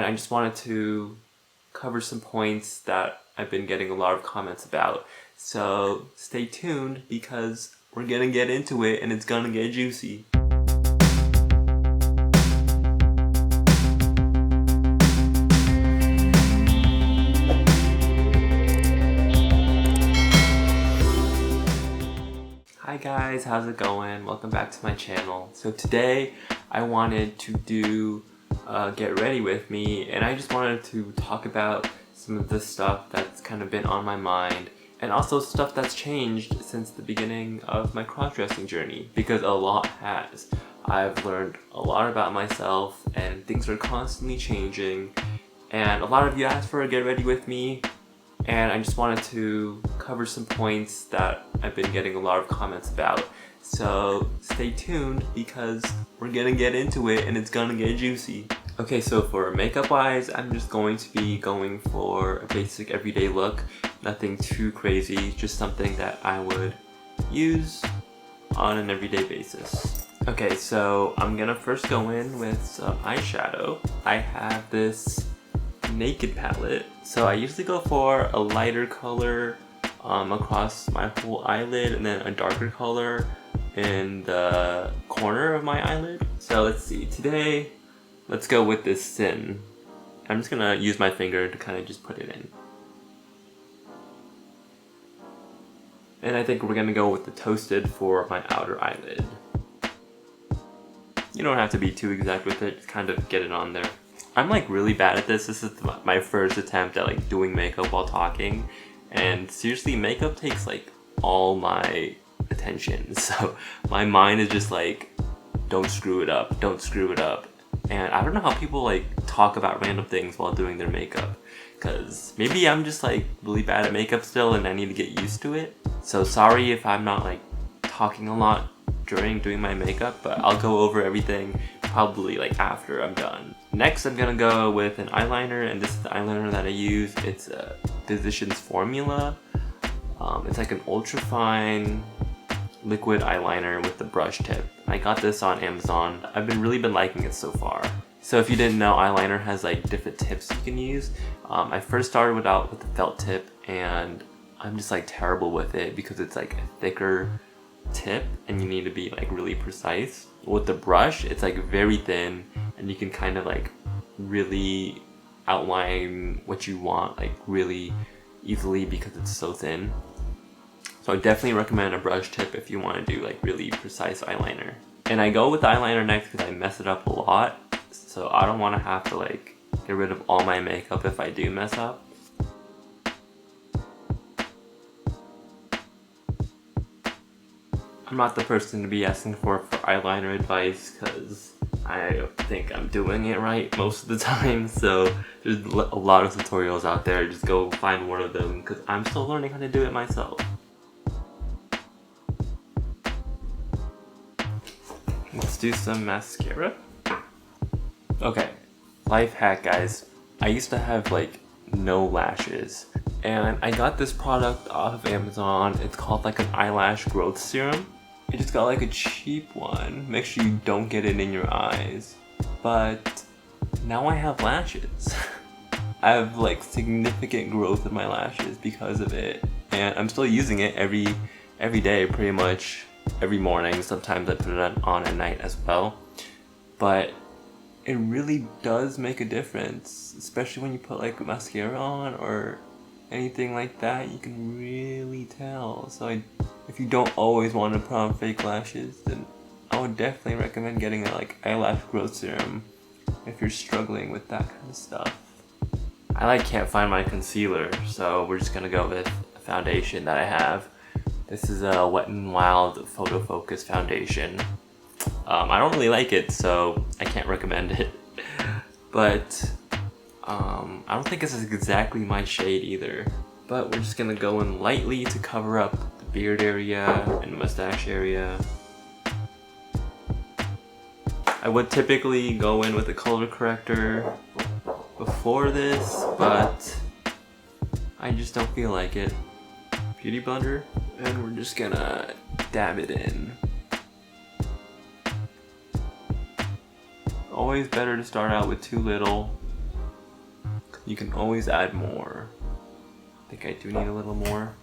And I just wanted to cover some points that I've been getting a lot of comments about. So stay tuned because we're gonna get into it and it's gonna get juicy. Hi guys, how's it going? Welcome back to my channel. So today I wanted to do Get Ready With Me, and I just wanted to talk about some of the stuff that's kind of been on my mind and also stuff that's changed since the beginning of my cross-dressing journey, because a lot has. I've learned a lot about myself and things are constantly changing, and a lot of you asked for a Get Ready With Me, and I just wanted to cover some points that I've been getting a lot of comments about. So stay tuned because we're gonna get into it and it's gonna get juicy. Okay, so for makeup wise, I'm just going to be going for a basic everyday look. Nothing too crazy, just something that I would use on an everyday basis. Okay, so I'm gonna first go in with some eyeshadow. I have this Naked palette. So I usually go for a lighter color across my whole eyelid and then a darker color in the corner of my eyelid. So let's see, today let's go with this Sin. I'm just gonna use my finger to kind of just put it in. And I think we're gonna go with the Toasted for my outer eyelid. You don't have to be too exact with it, just kind of get it on there. I'm like really bad at this. This is my first attempt at like doing makeup while talking, and seriously, makeup takes like all my attention. So my mind is just like, don't screw it up, don't screw it up. And I don't know how people like talk about random things while doing their makeup, because maybe I'm just like really bad at makeup still and I need to get used to it. So sorry if I'm not like talking a lot during doing my makeup, but I'll go over everything probably like after I'm done. Next, I'm gonna go with an eyeliner, and this is the eyeliner that I use. It's a Physicians Formula. It's like an ultra fine liquid eyeliner with the brush tip. I got this on Amazon. I've really been liking it so far. So if you didn't know, eyeliner has like different tips you can use. I first started out with the felt tip, and I'm just like terrible with it because it's like a thicker tip and you need to be like really precise. With the brush, it's like very thin and you can kind of like really outline what you want like really easily because it's so thin. So I definitely recommend a brush tip if you want to do like really precise eyeliner. And I go with the eyeliner next because I mess it up a lot, so I don't want to have to like get rid of all my makeup if I do mess up. I'm not the person to be asking for eyeliner advice because I think I'm doing it right most of the time. So there's a lot of tutorials out there. Just go find one of them because I'm still learning how to do it myself. Let's do some mascara. Okay, life hack guys. I used to have like no lashes, and I got this product off of Amazon. It's called like an eyelash growth serum. I just got like a cheap one. Make sure you don't get it in your eyes. But now I have lashes. I have like significant growth in my lashes because of it, and I'm still using it every day, pretty much every morning. Sometimes I put it on at night as well. But it really does make a difference, especially when you put like mascara on or anything like that. You can really tell. So if you don't always want to put on fake lashes, then I would definitely recommend getting a like eyelash growth serum if you're struggling with that kind of stuff. I like can't find my concealer, so we're just gonna go with a foundation that I have. This is a Wet n Wild Photo Focus foundation. I don't really like it, so I can't recommend it. But I don't think this is exactly my shade either. But we're just gonna go in lightly to cover up the beard area and mustache area. I would typically go in with a color corrector before this, but I just don't feel like it. Beauty blender, and we're just gonna dab it in. Always better to start out with too little You can always add more. I think I do need a little more.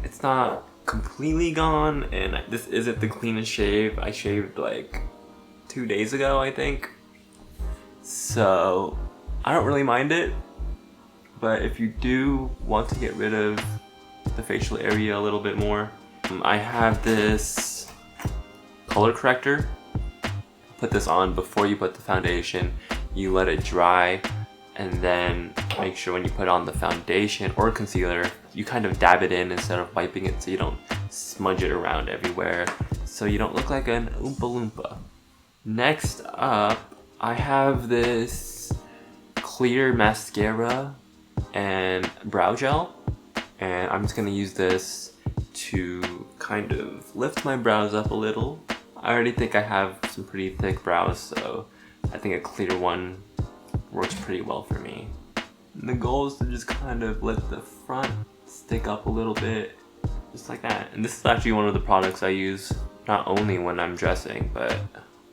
It's not completely gone, and this isn't the cleanest shave. I shaved like 2 days ago, I think. So I don't really mind it, but if you do want to get rid of the facial area a little bit more, I have this color corrector. Put this on before you put the foundation. You let it dry, and then make sure when you put on the foundation or concealer, you kind of dab it in instead of wiping it so you don't smudge it around everywhere, so you don't look like an Oompa Loompa. Next up, I have this clear mascara and brow gel, and I'm just gonna use this to kind of lift my brows up a little. I already think I have some pretty thick brows, so I think a clear one works pretty well for me. And the goal is to just kind of let the front stick up a little bit, just like that. And this is actually one of the products I use not only when I'm dressing, but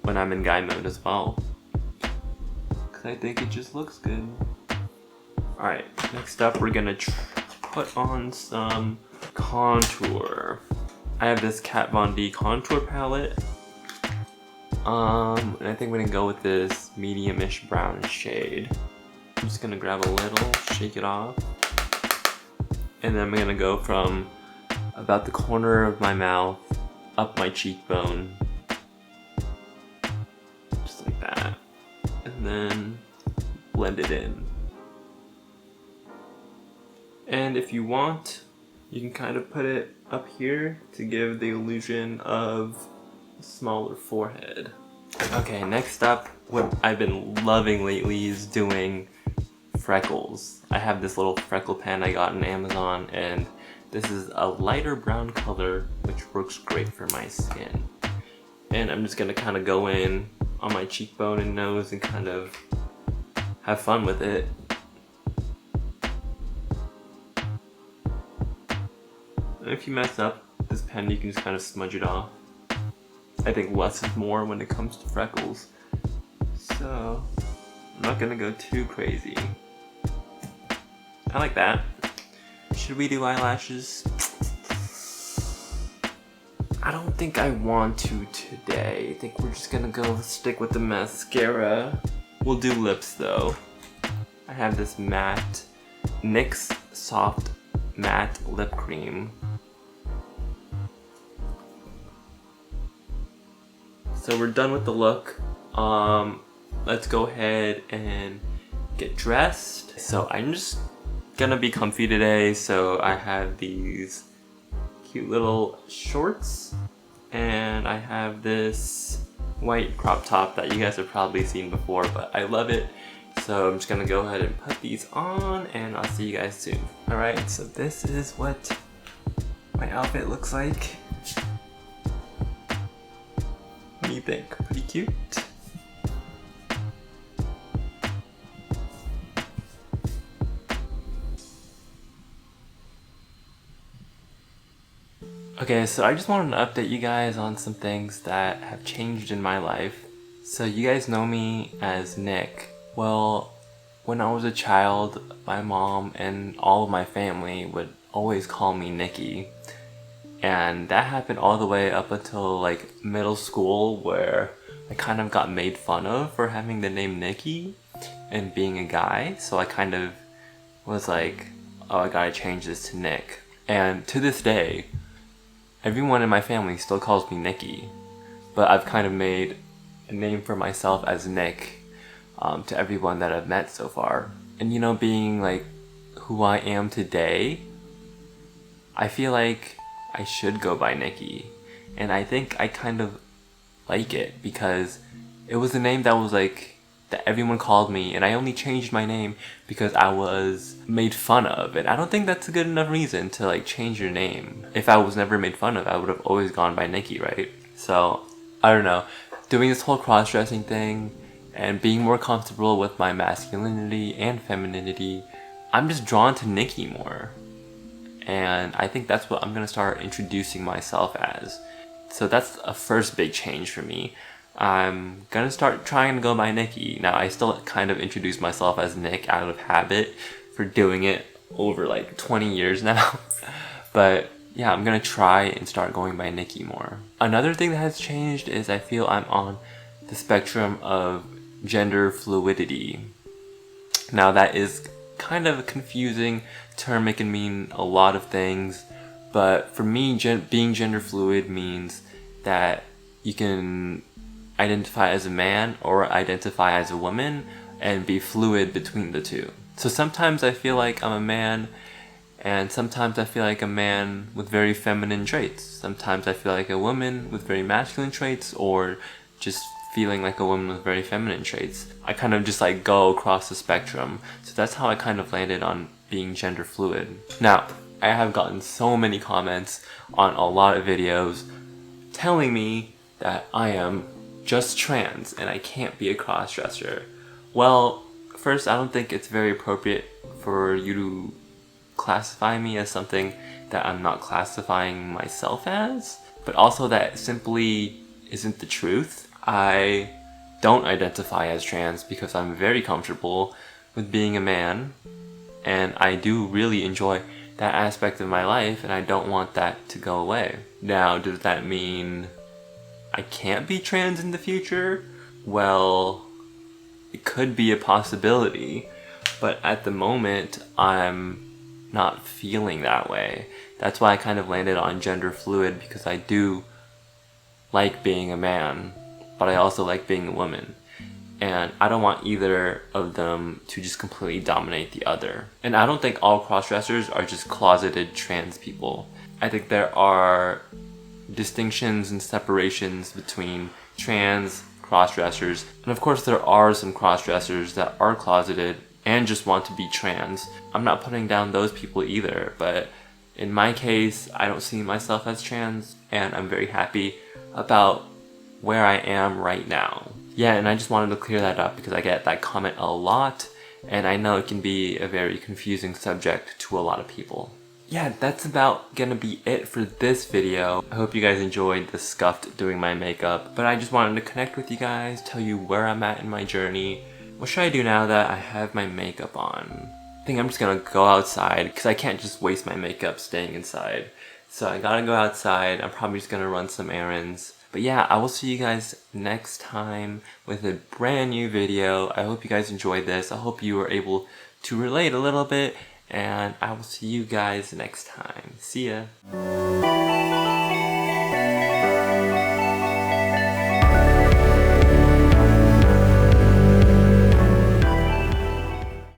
when I'm in guy mode as well, because I think it just looks good. Alright, next up we're gonna put on some contour. I have this Kat Von D contour palette. And I think we're gonna go with this medium-ish brown shade. I'm just gonna grab a little, shake it off, and then I'm gonna go from about the corner of my mouth up my cheekbone, just like that, and then blend it in. And if you want, you can kind of put it up here to give the illusion of a smaller forehead. Okay, next up, what I've been loving lately is doing freckles. I have this little freckle pen I got on Amazon, and this is a lighter brown color which works great for my skin. And I'm just gonna kind of go in on my cheekbone and nose and kind of have fun with it. And if you mess up this pen, you can just kind of smudge it off. I think less is more when it comes to freckles, so I'm not gonna go too crazy. I like that. Should we do eyelashes? I don't think I want to today. I think we're just gonna go stick with the mascara. We'll do lips though. I have this matte NYX Soft Matte Lip Cream. So we're done with the look. Let's go ahead and get dressed. So I'm just gonna be comfy today, so I have these cute little shorts, and I have this white crop top that you guys have probably seen before, but I love it. So I'm just gonna go ahead and put these on, and I'll see you guys soon. Alright, so this is what my outfit looks like. What do you think? Pretty cute? Okay, so I just wanted to update you guys on some things that have changed in my life. So you guys know me as Nick. Well, when I was a child, my mom and all of my family would always call me Niki. And that happened all the way up until like middle school, where I kind of got made fun of for having the name Niki and being a guy. So I kind of was like, oh, I gotta change this to Nick. And to this day, everyone in my family still calls me Niki, but I've kind of made a name for myself as Nick to everyone that I've met so far. And you know, being like who I am today, I feel like I should go by Niki. And I think I kind of like it because it was a name that was like, that everyone called me, and I only changed my name because I was made fun of. And I don't think that's a good enough reason to like change your name. If I was never made fun of, I would have always gone by Niki, right? So, I don't know. Doing this whole cross-dressing thing and being more comfortable with my masculinity and femininity, I'm just drawn to Niki more. And I think that's what I'm gonna start introducing myself as. So that's a first big change for me. I'm gonna start trying to go by Nikki. Now, I still kind of introduce myself as Nick out of habit for doing it over like 20 years now. But yeah, I'm gonna try and start going by Nikki more. Another thing that has changed is I feel I'm on the spectrum of gender fluidity. Now, that is kind of a confusing term. It can mean a lot of things, but for me, being gender fluid means that you can identify as a man or identify as a woman and be fluid between the two. So sometimes I feel like I'm a man, and sometimes I feel like a man with very feminine traits. Sometimes I feel like a woman with very masculine traits, or just feeling like a woman with very feminine traits. I kind of just like go across the spectrum. So that's how I kind of landed on being gender fluid. Now, I have gotten so many comments on a lot of videos telling me that I am just trans and I can't be a crossdresser. Well, first, I don't think it's very appropriate for you to classify me as something that I'm not classifying myself as, but also that simply isn't the truth. I don't identify as trans because I'm very comfortable with being a man, and I do really enjoy that aspect of my life, and I don't want that to go away. Now, does that mean I can't be trans in the future? Well, it could be a possibility, but at the moment, I'm not feeling that way. That's why I kind of landed on gender fluid, because I do like being a man, but I also like being a woman. And I don't want either of them to just completely dominate the other. And I don't think all crossdressers are just closeted trans people. I think there are distinctions and separations between trans crossdressers. And of course there are some crossdressers that are closeted and just want to be trans. I'm not putting down those people either, but in my case, I don't see myself as trans, and I'm very happy about where I am right now. Yeah, and I just wanted to clear that up because I get that comment a lot, and I know it can be a very confusing subject to a lot of people. Yeah, that's about gonna be it for this video. I hope you guys enjoyed the scuffed doing my makeup, but I just wanted to connect with you guys, tell you where I'm at in my journey. What should I do now that I have my makeup on? I think I'm just gonna go outside because I can't just waste my makeup staying inside. So I gotta go outside. I'm probably just gonna run some errands. But yeah, I will see you guys next time with a brand new video. I hope you guys enjoyed this. I hope you were able to relate a little bit, and I will see you guys next time. See ya.